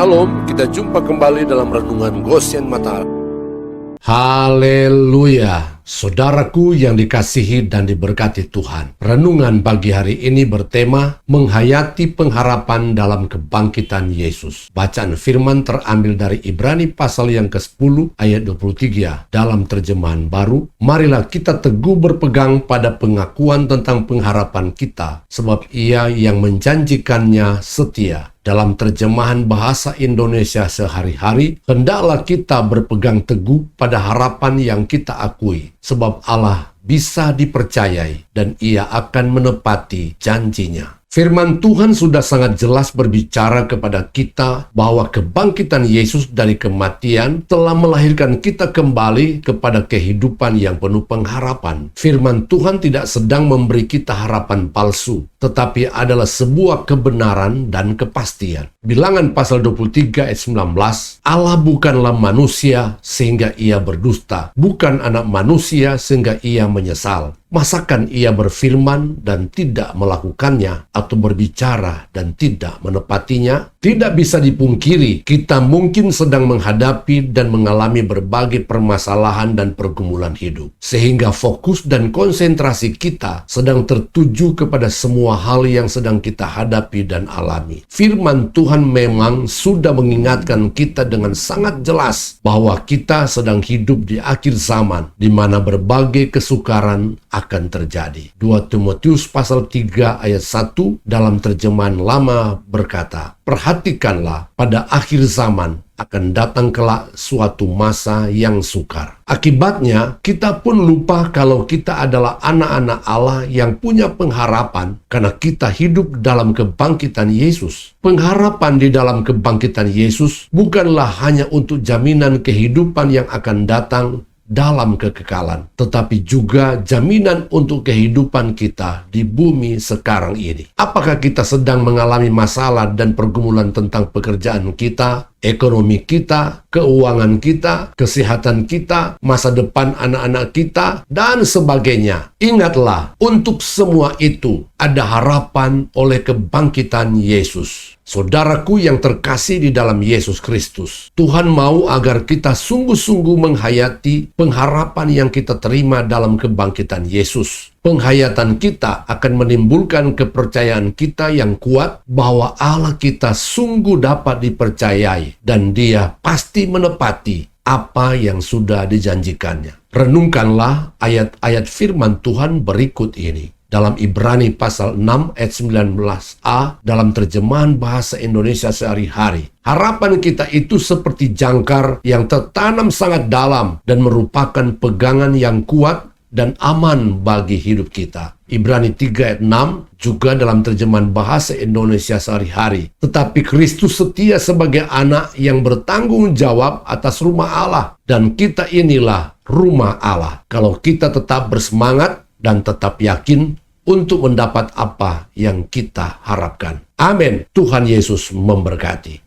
Shalom, kita jumpa kembali dalam Renungan Goshen Mata. Haleluya, saudaraku yang dikasihi dan diberkati Tuhan. Renungan pagi hari ini bertema menghayati pengharapan dalam kebangkitan Yesus. Bacaan firman terambil dari Ibrani pasal yang ke-10 ayat 23 dalam terjemahan baru. Marilah kita teguh berpegang pada pengakuan tentang pengharapan kita, sebab Ia yang menjanjikannya setia. Dalam terjemahan bahasa Indonesia sehari-hari, hendaklah kita berpegang teguh pada harapan yang kita akui, sebab Allah bisa dipercayai dan Ia akan menepati janjinya. Firman Tuhan sudah sangat jelas berbicara kepada kita bahwa kebangkitan Yesus dari kematian telah melahirkan kita kembali kepada kehidupan yang penuh pengharapan. Firman Tuhan tidak sedang memberi kita harapan palsu, tetapi adalah sebuah kebenaran dan kepastian. Bilangan pasal 23 ayat 19, Allah bukanlah manusia sehingga Ia berdusta, bukan anak manusia sehingga Ia menyesal. Masakan Ia berfirman dan tidak melakukannya, atau berbicara dan tidak menepatinya? Tidak bisa dipungkiri, kita mungkin sedang menghadapi dan mengalami berbagai permasalahan dan pergumulan hidup, sehingga fokus dan konsentrasi kita sedang tertuju kepada semua hal yang sedang kita hadapi dan alami. Firman Tuhan memang sudah mengingatkan kita dengan sangat jelas bahwa kita sedang hidup di akhir zaman, di mana berbagai kesukaran akan terjadi. 2 Timotius pasal 3 ayat 1 dalam terjemahan lama berkata, "Perhatikanlah, pada akhir zaman akan datang kelak suatu masa yang sukar." Akibatnya, kita pun lupa kalau kita adalah anak-anak Allah yang punya pengharapan karena kita hidup dalam kebangkitan Yesus. Pengharapan di dalam kebangkitan Yesus bukanlah hanya untuk jaminan kehidupan yang akan datang dalam kekekalan, tetapi juga jaminan untuk kehidupan kita di bumi sekarang ini. Apakah kita sedang mengalami masalah dan pergumulan tentang pekerjaan kita, ekonomi kita, keuangan kita, kesehatan kita, masa depan anak-anak kita, dan sebagainya? Ingatlah, untuk semua itu ada harapan oleh kebangkitan Yesus. Saudaraku yang terkasih di dalam Yesus Kristus, Tuhan mau agar kita sungguh-sungguh menghayati pengharapan yang kita terima dalam kebangkitan Yesus. Penghayatan kita akan menimbulkan kepercayaan kita yang kuat bahwa Allah kita sungguh dapat dipercayai dan Dia pasti menepati apa yang sudah dijanjikannya. Renungkanlah ayat-ayat firman Tuhan berikut ini. Dalam Ibrani pasal 6 ayat 19a dalam terjemahan bahasa Indonesia sehari-hari. Harapan kita itu seperti jangkar yang tertanam sangat dalam dan merupakan pegangan yang kuat dan aman bagi hidup kita. Ibrani 3 ayat 6 juga dalam terjemahan bahasa Indonesia sehari-hari. Tetapi Kristus setia sebagai anak yang bertanggung jawab atas rumah Allah. Dan kita inilah rumah Allah. Kalau kita tetap bersemangat dan tetap yakin untuk mendapat apa yang kita harapkan. Amin. Tuhan Yesus memberkati.